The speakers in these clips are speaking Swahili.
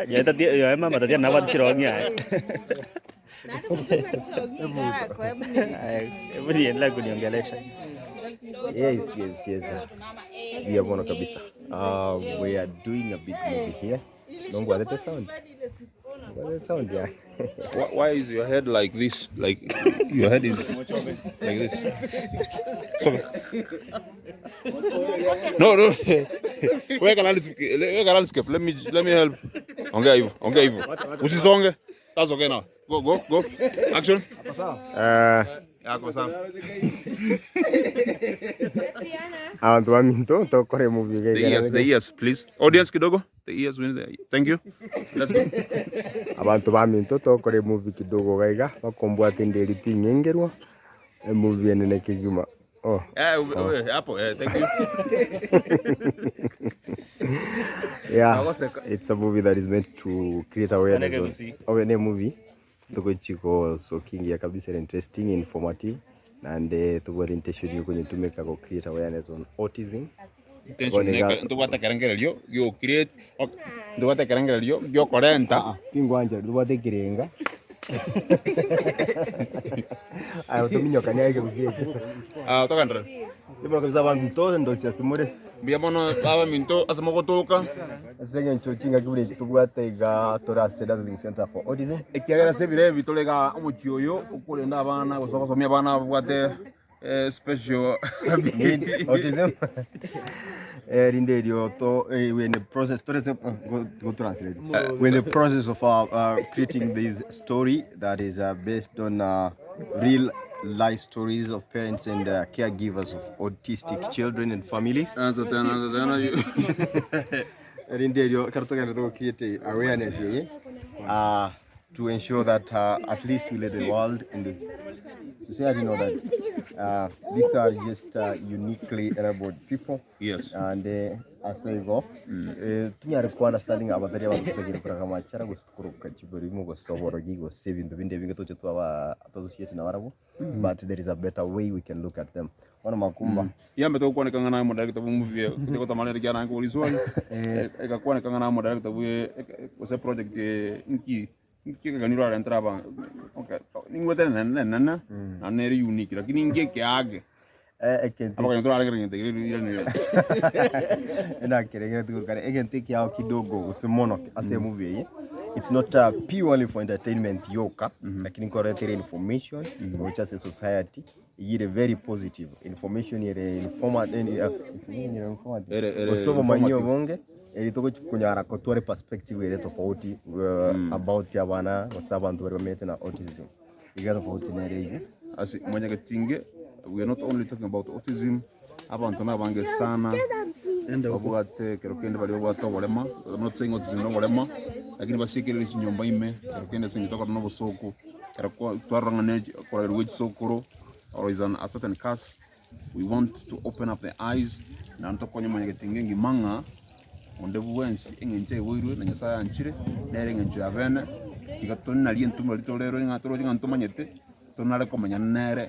Ya tadi ya mama tadi na wat chirongnya. Every end la kuniongelesha. Yes. We are one kabisa. We are doing a big movie here. Don't bother the sound. Yeah. Why is your head like this? Like your head is like this. So, no. Where can I skip? Let me help. Ongea hivyo. Usisonge. That's okay now. Go. Action. Yako sawa. Abantu baminto tokore movie gege. The ears, please. Audience kidogo. The ears. Thank you. Let's go. Abantu baminto tokore movie kidogo gaiga bakombwa tenderi tingengerwa. Movie nene kigima. Oh. Hapo. Thank you. Yeah. It's a movie that is meant to create awareness of any movie. Toko chiko so kingi ya kabisa interesting, informative, and toko intention yuko ni to make a create awareness on autism. Intention ndio watakerengelio yo create ndio watakerengelio yo korenta kingwanja ndio watekerenga ayo tominyo kanyake kusie toka ndra ndio kabisa bantu to ndo siasimure bia bono baba minto asimogotoka asenge nchochinga kibule chitugwatega torase dazzling center for autism ekiagera sebire bitolega omuchioyo ukurenda abana gusomia abana bwate special needs autism Rinderio to when the process go translate when the process of creating this story that is based on real life stories of parents and caregivers of autistic children and families. Rinderio kartoka to create awareness to ensure that at least we let the world and the society know that these are just uniquely enabled people. Yes. And as I go, tunyari kwa understanding abatari abatukagire programa chara gusukuru kachibori mu gosoboro gigo saving the binde bingato chetu aba associate na warabo, but there is a better way we can look at them. Wana Makumba yambe to kuone kangana mo director bu movie ko tamale ya na ko liswali eka kuone kangana mo director bu ko project inki ganiro ala entraba okay ningwete nana aneri unique lakini inge keage abaka ndo ala ngirente ile ena kirenge tukare egente kyao kidogo usimono ase movie it's not purely for entertainment yoka lakini correct information which as a society yire very positive information yire informative osobo manyo bonge elitoko kunyara kotore perspective ile tofauti about abana wasabantu bari bamete na autism igaro tofauti na ile asi mwenye gatinge we are not only talking about autism abantu nabange sana ende obwate kerokende bali obwato bolema I'm not saying autism no bolema lakini basikire nyumba ime kerokende singitoka no bosoko kerako twarangane kwa which sokoro or is a certain cast. We want to open up the eyes na ntokonye mwenye gatinge ngimanga onde buwensi engenje wirwe na nyasaya anchire nere ngenje abene igatonna ali entumo litolero ngatoro ngantomanyete tonale komanya nere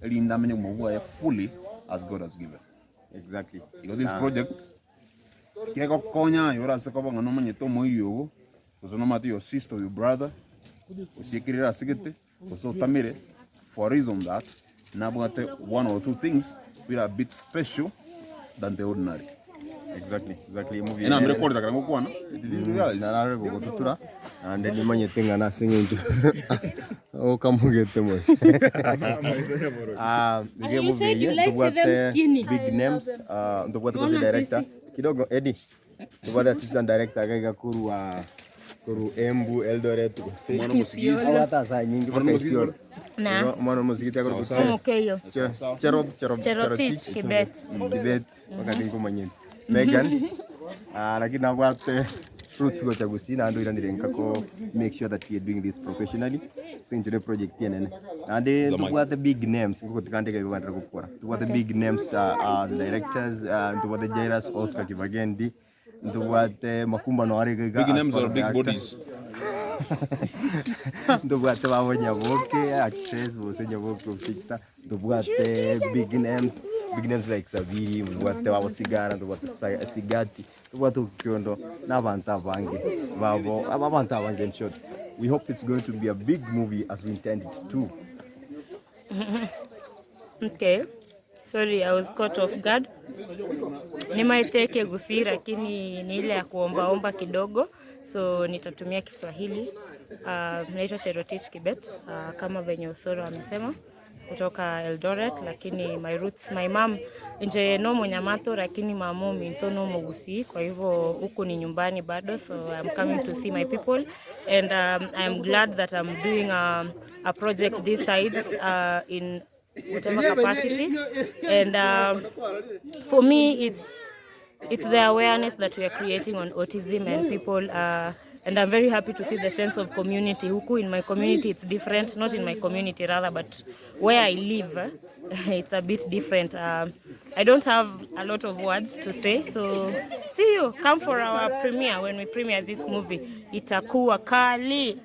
elinda menye mubwa ya fully as God has given. Exactly. Because this project kiko konya yora se kobo ngano manyeto moyo uzono mati your sister your brother usikirira sigete uso tamire for reason that nabwate one or two things we are a bit special than the ordinary. Exactly movie ina mire korda karango kwana na nare go tutura and ni manyete ngana singintu o kamugete mos the movie tubwate big names tubwate kwa director kidogo Eddie tubwate assistant director gaga kuru Embu Eldoret mwana musigizi hata saa nyingi mwana musigizi na mwana musigizi akoro Okeyo Cherotich Kibet wakati ngo manyeni Megan lakini nabwate fruits go chagusina ando iranire nkako make sure that we are doing this professionally sinjure project yenene and tubwate big names ngo tikandike bibandira gukora tubwate big names as directors tubwate Jairus Oscar Kibagendi tubwate Makumba no arega big names or big bodies ndubwate babo Nyaboke actress bose Nyaboke ufita ndubwate big names like Sabiri ndubwate babo Sigara ndubwate Sigati ndubwate Okiondo n'abantu abange babo abantu abange in short. We hope it's going to be a big movie as we intend it to. Okay. Sorry, I was caught off guard. Nimaiteke Kisii lakini ni ile ya kuomba kidogo. So nitatumia Kiswahili. Naitwa Cherotich Kibet kama venye Osoro amesema kutoka Eldoret, lakini my roots, my mom nje no Monyamato lakini mamo mintono Kisii, kwa hivyo huku ni nyumbani bado. So I'm coming to see my people and I'm glad that I'm doing a project this side in whatever capacity, and for me it's the awareness that we are creating on autism and people, and I'm very happy to see the sense of community. Huku in my community it's different, not in my community rather, but where I live it's a bit different. I don't have a lot of words to say, so see you, come for our premiere when we premiere this movie. Itakuwa kali.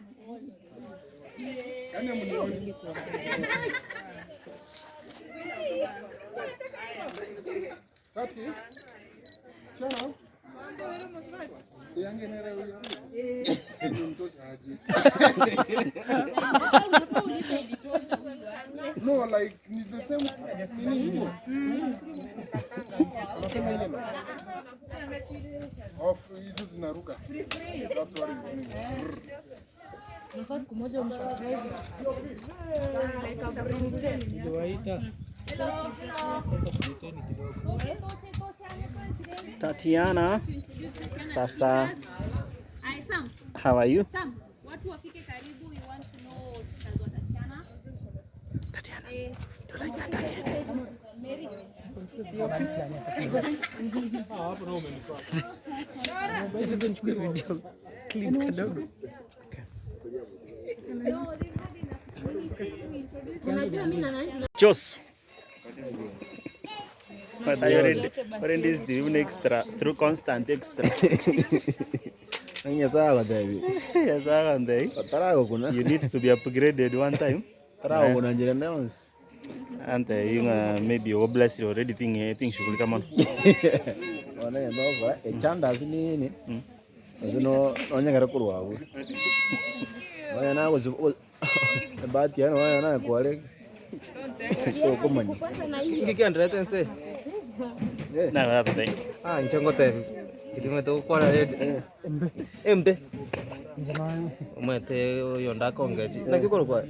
No, like it's the same meaning. Of hizo zinaruka. That's what it means. Tatiana, sasa, how are you? Watu wafike karibu, we want to know tutazo Tatiana. Tatiana, do you like that again? Jos. But I already is doing extra through constant extra. Anya sawa David. Yes, I am there. Tarago kuna. You need to be upgraded one time. Tarago kuna njira nayo. And maybe you bless you already think should come on. Ona ya nova echanda nini? Azino onya gara kurwa wu. Oya na was bahati yana oya na kwale. So kumanya. Iki ndrete nse. Na wala today. Nchangote. Kitime to kwa embe. Njema. Umete yonda kongeji. Na kikoro kwa.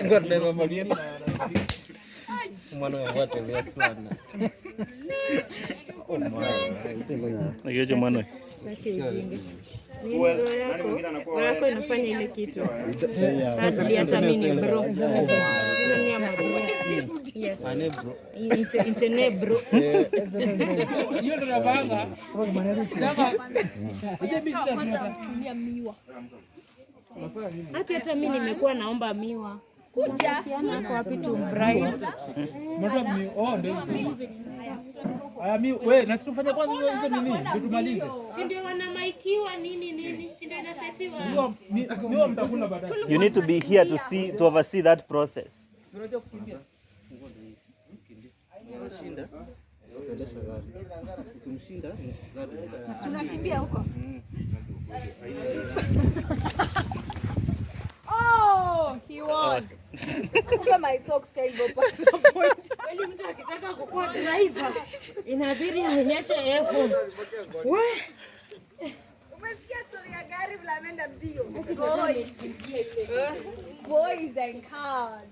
Ngorne mamalieni. Mwana wa tele sana. Oh my. Hiyo mwana. Wako inafanya ile kitu. Hata mimi ni bro. Hizo ni amabro. Yes. Ane bro. Intene bro. Hiyo ndo nabanga. Tumia miwa. Hata mimi nimekuwa naomba miwa. Kuja. Kwa wapi tumfurahi. Wewe na situfanye kwanza hizo nini? Tutumalize. Si ndio wana maikiwa nini? Si ndio inasetiwa. Miwa mtakula baadaye. You need to be here to oversee that process. Unajua kukimbia. Tunakimbia huko. Oh, he won. Kumbe my socks kaibo pasa point. Kweli mtu akitaka kukuwa driver inabidi aonyeshe effort. Umesikia story ya gari vile ameenda mbio? Boys and cars.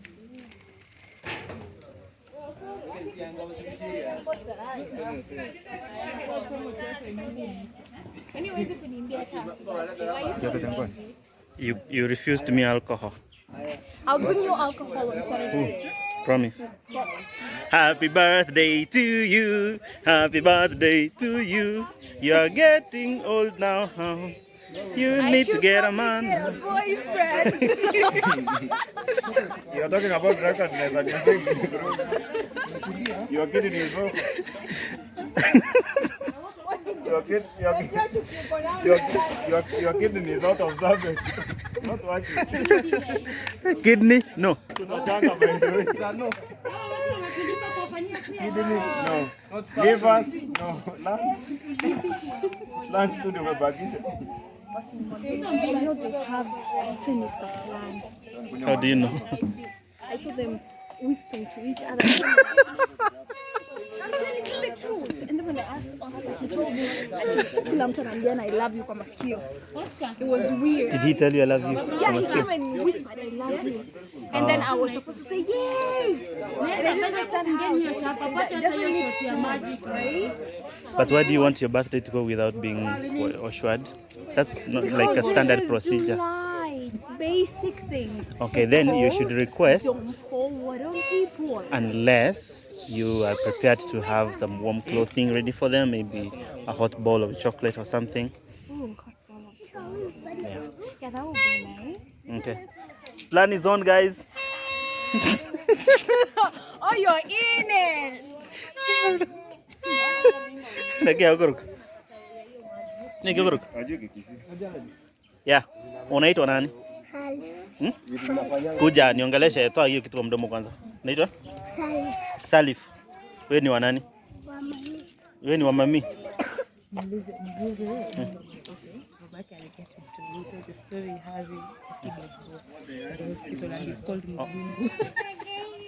You refused me alcohol. I'll bring you alcohol on Saturday. Promise. Happy birthday to you. Happy birthday to you. You are getting old now. You need to get a man. Get a boyfriend. You're talking about record label. You're kidding me, bro. Your kidney is out of service. Not working. Kidney? No. Kuna changa by the way. No. Kidney? No. Livers? No. Lungs? Lungs tu ndio umebakisha. I know they have a sinister plan. How do you know? I saw them whispering to each other. I'm telling you the truth. And then when I asked Oscar, he told me, kila mtu anambiana I love you kwa masikio. It was weird. Did he tell you I love you? Yeah, he came and whispered I love you. And then I was supposed to say yay. And I didn't understand how I was supposed to say that. It doesn't make sense, right? But why do you want your birthday to go without being Oshwad? That's not like a standard procedure. It's basic things. Okay, then you should request, Don't forward on people. unless you are prepared to have some warm clothing ready for them, maybe a hot bowl of chocolate or something. Oh, yeah, that would be nice. Okay. Plan is on, guys. Oh, you're in it. Yeah. Unaitwa nani? Kuja niongeleshe, toa hiyo kitu kwa mdomo kwanza. Unaitwa? Salif. Wewe ni wa nani? Wewe ni wa mami.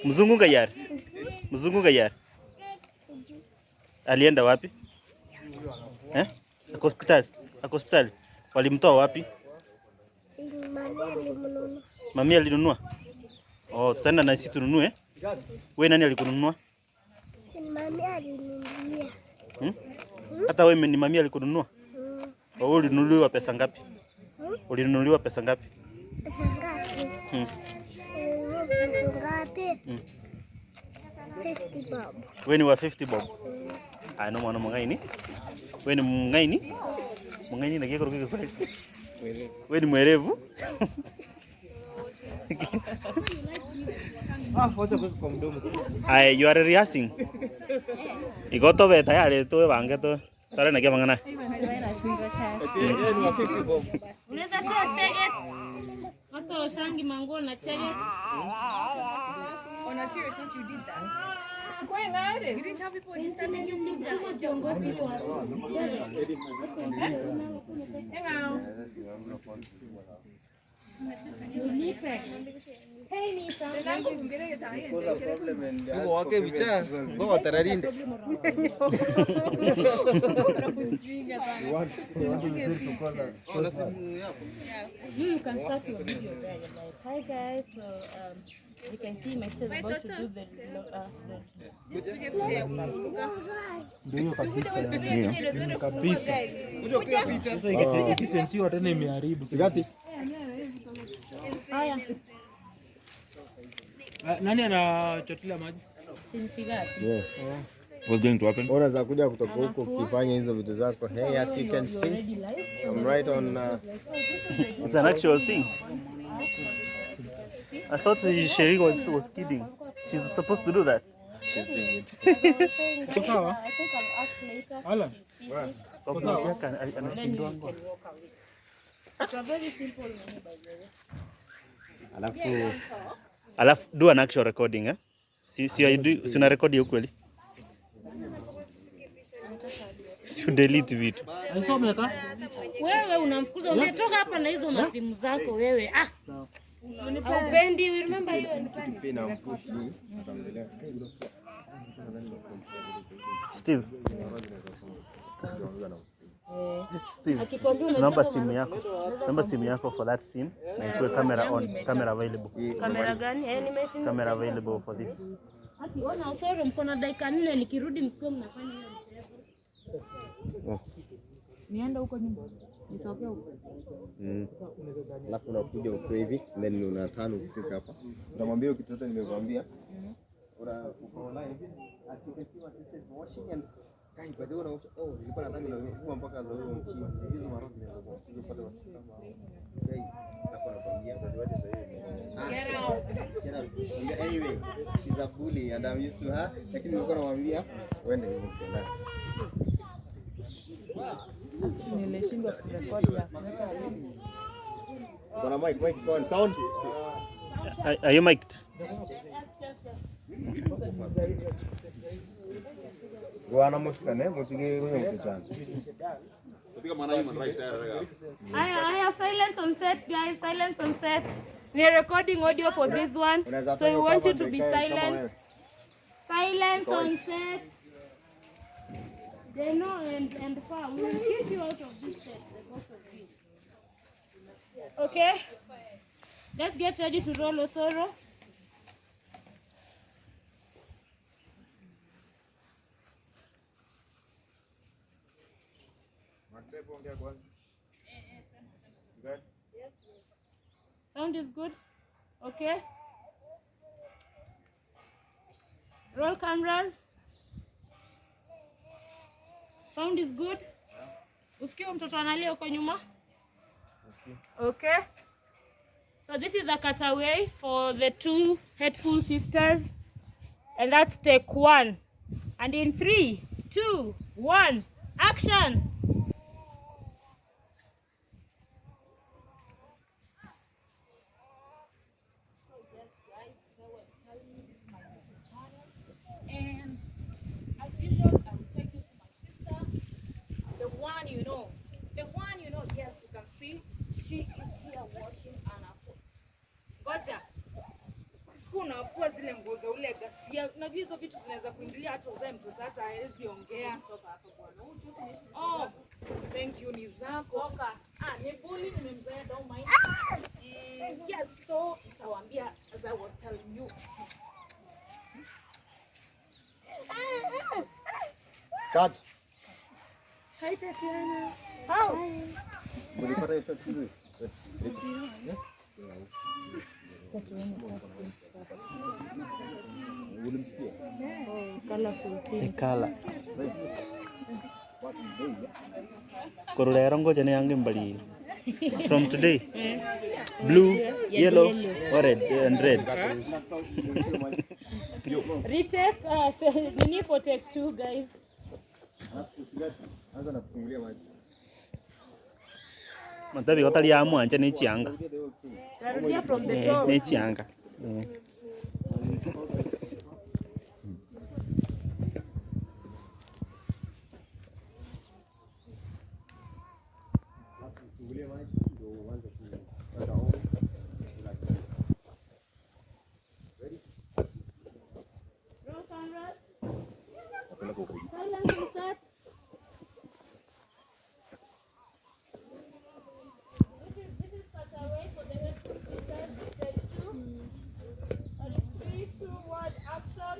Mzungu Gayar. Mzungu Gayar. Alienda wapi? Ako hospitali. Ako hospitali. Walimtoa wapi? Mami alinunua. Oh, tutaenda na sisi tununue. Wewe nani alikununua? Si mami alinunulia. Hata wewe ni mami alikununua? Wewe ulinunuliwa pesa ngapi? Ulinunuliwa pesa ngapi? Pesa ngapi? Pesa ngapi? 50 bob. Wewe ni wa 50 bob. No mwana mungaini. Wewe ni mungaini? Mungaini na kiko kiko sahihi. Wewe ni mwerevu? Wacha kwa mdomo. You are rehearsing. Igoto be tayari to bange to. Tare na kia mangana. Unaweza toa chege. Hata ushangi mango na chege. On a serious note, you did that. Going at it. You didn't tell people when you stand in your ninja. Hang on. Yuko wake bicha. Kwa tararinde. You can start your video there. Like, hi guys. So you can see my sister about to do the Picha tena imeharibu. Sigati. haya. Nani anachotelea maji? Yeah. What's going to happen? Unaweza kuja kutoka huko ukifanya hizo vitu zako. Hey, as you can see, I'm right on It's an actual thing. I thought Sherry was kidding. She's supposed to do that. she's doing it. I think I'll ask later. Alan. It's a very simple menu, by the way. Alafu do an actual recording, eh? Si una record hiyo kweli? Si delete vitu. Aisomeka? Wewe unamfukuza, umetoka hapa na hizo masimu zako wewe. Haupendi, you remember you and Steve. Tunaomba simu yako. Naomba simu yako for that scene. Na ikuwe camera on, camera available. kamera gani? Nimesimu. Camera available for this. Haki ona Osoro, mko na dakika 4 nikirudi msiko mnafanya hiyo mchezo. Nienda huko nyumba. Nitokea huko. Alafu unakuja uko hivi, then unatano ukifika hapa. Utamwambia ukitoto nimekwambia. Uko live. Akikisiwa sisi washing and kai kwa hiyo nilikuwa nadhani lazima mpaka za huyo mchini. Hizo marozi hizo pale kama kai hapo nakwambia kwa wote sasa hivi. Anyway, she's a bully and I'm used to her. Lakini nilikuwa namwambia uende hivyo tena. Nilishindwa kurekodi ya kuweka video. Kuna mic on sound. Are you mic'd? Wana muskane mutige kwenye mkutano. Aya, silence on set, guys. Silence on set. We are recording audio for this one, so we want you to be silent. Silence on set. They know and far. We will keep you out of this set, the both of you. Okay? Let's get ready to roll Osoro. Sound is good? Okay. Roll cameras. Sound is good? Usikie mtoto analia huko nyuma? Okay. So this is a cutaway for the two hateful sisters. And that's take one. And in 3, 2, 1, action! And as usual, I will take you to my sister, the one you know. Yes, you can see she is here washing anafu. Ngoja. Siku unafua zile nguo za ule gasia. Unajua hizo vitu zinaweza kuingilia hata uzae mtoto hata hawezi ongea. Oh, thank you ni zako. Ni bully nimemzoea, don't mind. Yes, so nitawaambia as I was telling you. Cut. Hi Tatiana. How? Ulipata hiyo shot. The color. Korulero ngoja niange mbali. From today. Blue, yellow, orange and red. Retake, so we need for take 2, guys. Matabi kotali ya mwanja ni chianga. Narudia from the top. Ni chianga. Silence on set. This is cutaway for the head take 2. And in 3, 2, 1, action.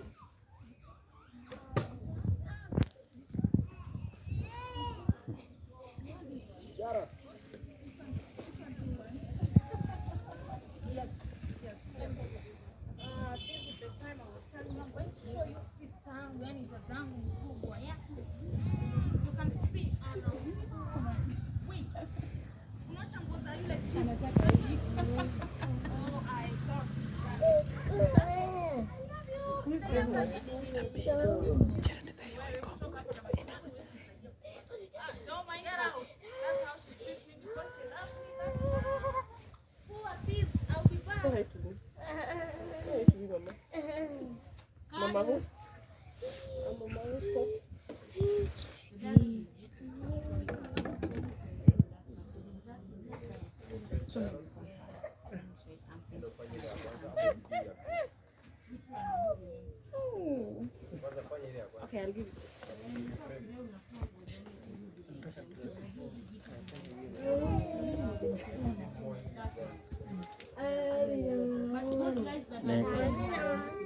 Yes. This is the time I was telling you. I'm going to show you sister when it's a down mkubwa. Yeah. You can see Anna. Wait. Unaosha nguo za yule chini. Oh, I thought don't mind her out. That's how she treats me because she loves me. That's who assists. I'll be back. Say hi to me. Say hi to me, Mama. Mama who? Mama who talk? Okay, I'll give you this.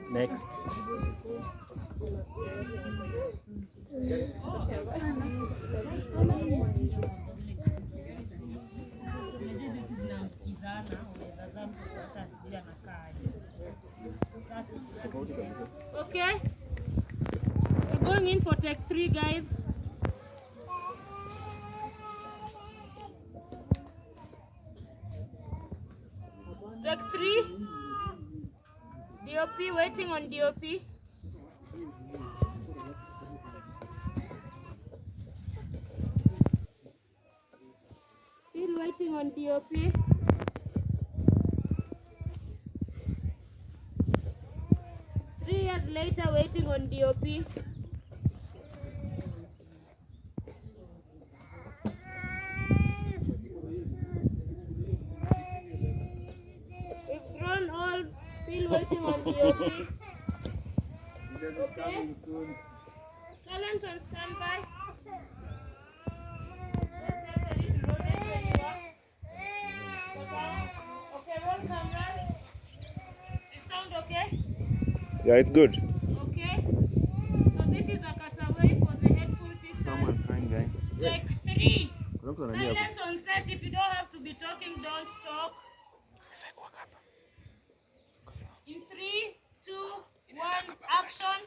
Next. Okay. We're going in for take 3, guys. Take 3. DOP, waiting on DOP. Still waiting on DOP. 3 years later, waiting on DOP. We've grown old, still waiting on DOP. Okay. Talent on standby. Okay, roll camera. It sound okay? Yeah, it's good. Okay. So this is a cutaway for the headphone system. Take 3. Silence on set. If you don't have to be talking, don't talk. In 3, 2, 1, action.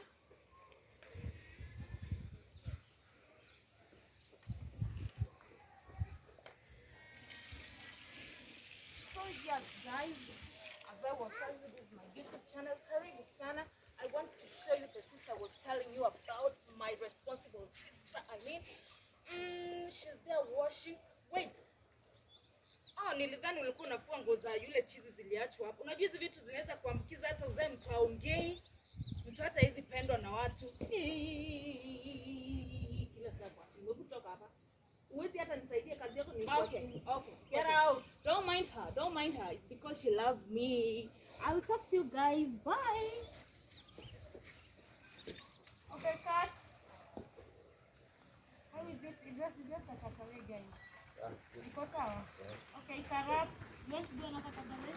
So yes, guys, as I was telling you, this is my YouTube channel, Karibu Sana. I want to show you the sister was telling you about, my responsible sister. I mean, she's there washing. Wait. Nilidhani ulikuwa unafua nguo za yule chizi ziliachwa hapo. Unajua hizi vitu zinaweza kuambukiza hata uzae mtu aongei. Mtu hata hizi pendwa na watu. Kila saa kwa simu. Kutoka hapa. Uwezi hata nisaidie kazi yako ni kwa simu. Okay. Get out. Don't mind her. Don't mind her. It's because she loves me. I will talk to you guys. Bye. Okay, cut. How is it? It's just a cutaway, guys. Iko sawa? Okay, Sarah, you want to do another cutaway?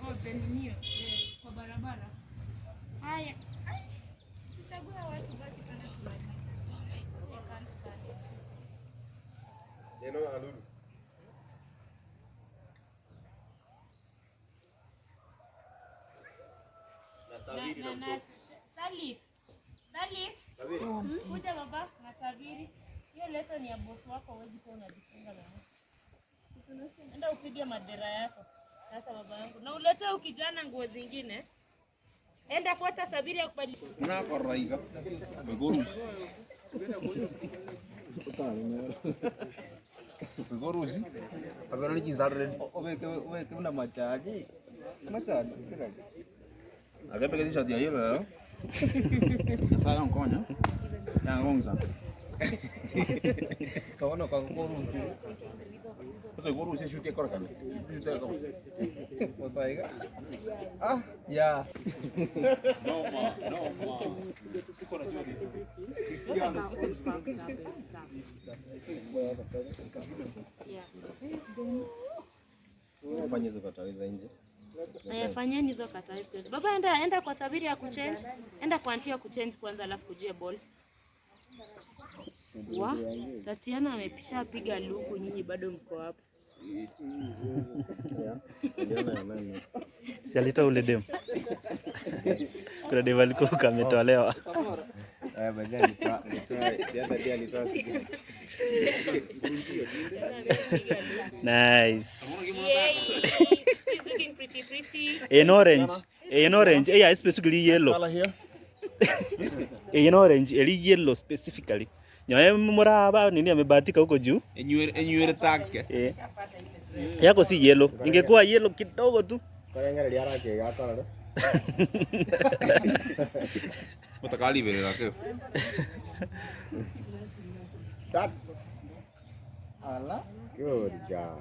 Oh, Benio, kwa barabara. Haya. Tuchague watu basi kana tunataka. Neno alulu. Salif. Kuja baba na Sabiri. Hiyo lesson ya boss wako huwezi kuwa unajifunga na mimi. Enda upige madera yako. Sasa baba yangu. Na ulete ukijana nguo zingine. Enda fuata Sabiri ya kubadilisha. Na koraiga. Beguru. Beguru si. Abana ni jinzarre. Wewe kuna machadi. Machadi sika. Agape que dice dia yelo. Sasa ngonya. Ya ngongza. Kaona kwa ngorusi. Sasa ngorusi shuti kwa kana. Mosaiga. Ah, ya. No ma. Fanya hizo kataweza nje. Fanyeni hizo katawe. Baba enda kwa Sabiri ya kuchange. Enda kwa auntie ya kuchange kwanza alafu kujie ball. Wa? Tatiana amepisha piga luku, nyinyi bado mko hapo. Si alita ule dem. Kuna dem alikuwa kametolewa. Bajani dia alitoa cigarette. Nice. She's looking pretty. In orange. Yeah, specifically yellow. Color here. In orange, yellow specifically. Nyoe muraba nini amebahatika huko juu? Enywele take. Yako si yellow. Ingekuwa yellow kidogo tu. Kwa ngara liara ke gata ndo. Utakali vile lake. That's ala. Good job.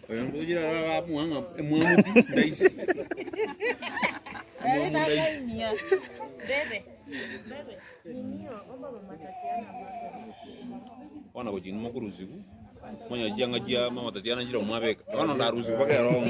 Oyo ngojira muanga muamuti ndaisi. Bebe. Ninio, omba mama Tatiana Wana kujini makuruziku. Mwanya janga jia mama Tatiana njira umabeka. Wana ndaruziku paka ya roho.